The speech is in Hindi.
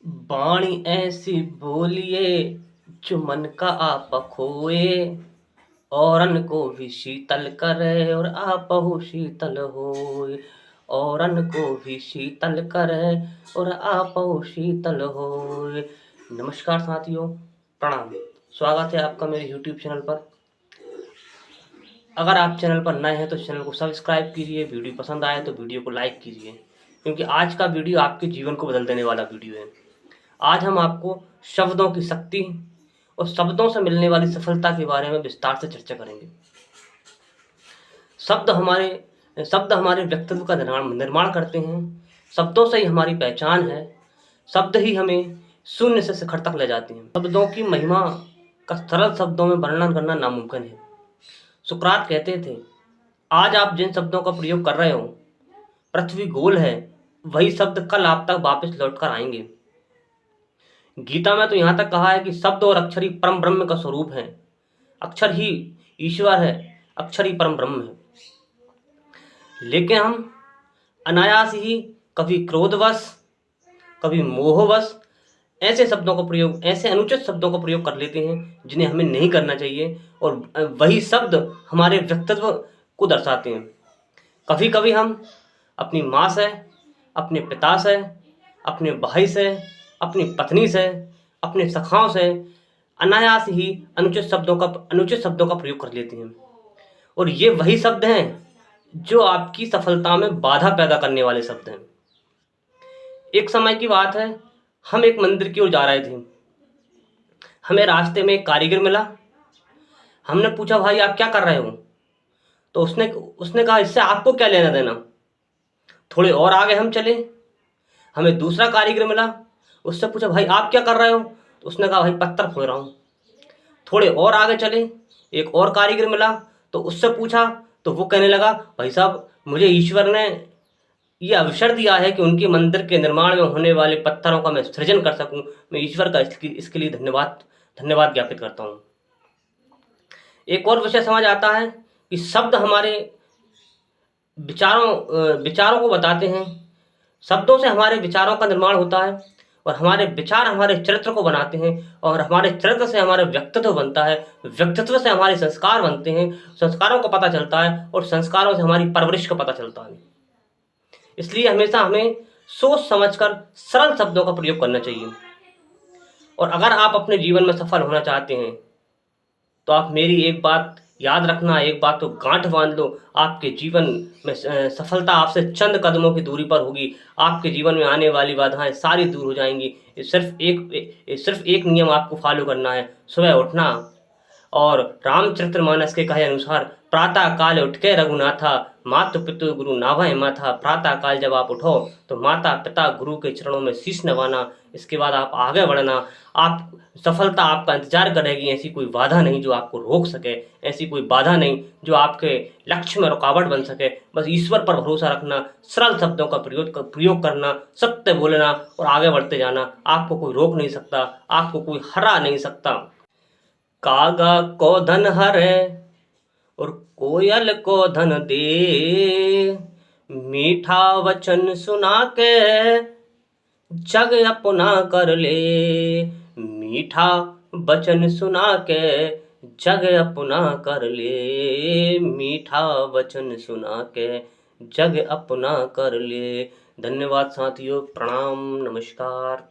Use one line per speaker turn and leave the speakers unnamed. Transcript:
बाणी ऐसी बोलिए जो मन का आप खोए, औरन को भी शीतल करे और आपहु शीतल होए। औरन को भी शीतल करे और आपहु शीतल होए। नमस्कार साथियों, प्रणाम। स्वागत है आपका मेरे यूट्यूब चैनल पर। अगर आप चैनल पर नए हैं तो चैनल को सब्सक्राइब कीजिए, वीडियो पसंद आए तो वीडियो को लाइक कीजिए, क्योंकि आज का वीडियो आपके जीवन को बदल देने वाला वीडियो है। आज हम आपको शब्दों की शक्ति और शब्दों से मिलने वाली सफलता के बारे में विस्तार से चर्चा करेंगे। शब्द हमारे व्यक्तित्व का निर्माण करते हैं। शब्दों से ही हमारी पहचान है। शब्द ही हमें शून्य से शिखर तक ले जाते हैं। शब्दों की महिमा का सरल शब्दों में वर्णन करना नामुमकिन है। सुकरात कहते थे, आज आप जिन शब्दों का प्रयोग कर रहे हो, पृथ्वी गोल है, वही शब्द कल आप तक वापस लौट कर आएंगे। गीता में तो यहाँ तक कहा है कि शब्द और अक्षर ही परम ब्रह्म का स्वरूप है। अक्षर ही ईश्वर है, अक्षर ही परम ब्रह्म है। लेकिन हम अनायास ही कभी क्रोधवश, कभी मोहवश ऐसे अनुचित शब्दों का प्रयोग कर लेते हैं जिन्हें हमें नहीं करना चाहिए, और वही शब्द हमारे व्यक्तित्व को दर्शाते हैं। कभी कभी हम अपनी माँ से, अपने पिता से, अपने भाई से, अपनी पत्नी से, अपने सखाओं से अनायास ही अनुचित शब्दों का प्रयोग कर लेते हैं, और ये वही शब्द हैं जो आपकी सफलता में बाधा पैदा करने वाले शब्द हैं। एक समय की बात है, हम एक मंदिर की ओर जा रहे थे। हमें रास्ते में एक कारीगर मिला। हमने पूछा, भाई आप क्या कर रहे हो? तो उसने कहा, इससे आपको क्या लेना देना। थोड़े और आगे हम चले, हमें दूसरा कारीगर मिला। उससे पूछा, भाई आप क्या कर रहे हो? तो उसने कहा, भाई पत्थर फोड़ रहा हूँ। थोड़े और आगे चले, एक और कारीगर मिला। तो उससे पूछा, तो वो कहने लगा, भाई साहब मुझे ईश्वर ने ये अवसर दिया है कि उनके मंदिर के निर्माण में होने वाले पत्थरों का मैं सृजन कर सकूं। मैं ईश्वर का इसके लिए धन्यवाद ज्ञापित करता हूँ। एक और विषय समझ आता है कि शब्द हमारे विचारों को बताते हैं। शब्दों से हमारे विचारों का निर्माण होता है, और हमारे विचार हमारे चरित्र को बनाते हैं, और हमारे चरित्र से हमारा व्यक्तित्व बनता है। व्यक्तित्व से हमारे संस्कार बनते हैं, संस्कारों का पता चलता है, और संस्कारों से हमारी परवरिश का पता चलता है। इसलिए हमेशा हमें सोच समझकर सरल शब्दों का प्रयोग करना चाहिए। और अगर आप अपने जीवन में सफल होना चाहते हैं तो आप मेरी एक बात याद रखना, एक बात तो गांठ बांध लो, आपके जीवन में सफलता आपसे चंद कदमों की दूरी पर होगी। आपके जीवन में आने वाली बाधाएं सारी दूर हो जाएंगी। सिर्फ एक नियम आपको फॉलो करना है, सुबह उठना और रामचरितमानस के कहे अनुसार प्रातः काल उठ के रघुनाथा, मातु पितु गुरु नाभय माथा। प्रातः काल जब आप उठो तो माता पिता गुरु के चरणों में शीश नवाना। इसके बाद आप आगे बढ़ना। आप सफलता आपका इंतजार करेगी। ऐसी कोई बाधा नहीं जो आपको रोक सके, ऐसी कोई बाधा नहीं जो आपके लक्ष्य में रुकावट बन सके। बस ईश्वर पर भरोसा रखना, सरल शब्दों का प्रयोग करना, सत्य बोलना और आगे बढ़ते जाना। आपको कोई रोक नहीं सकता, आपको कोई हरा नहीं सकता। कागा को धन हरे और कोयल को धन दे, मीठा वचन सुना के जग अपना कर ले। मीठा वचन सुना के जग अपना कर ले। मीठा वचन सुना के जग अपना कर ले। धन्यवाद साथियों, प्रणाम, नमस्कार।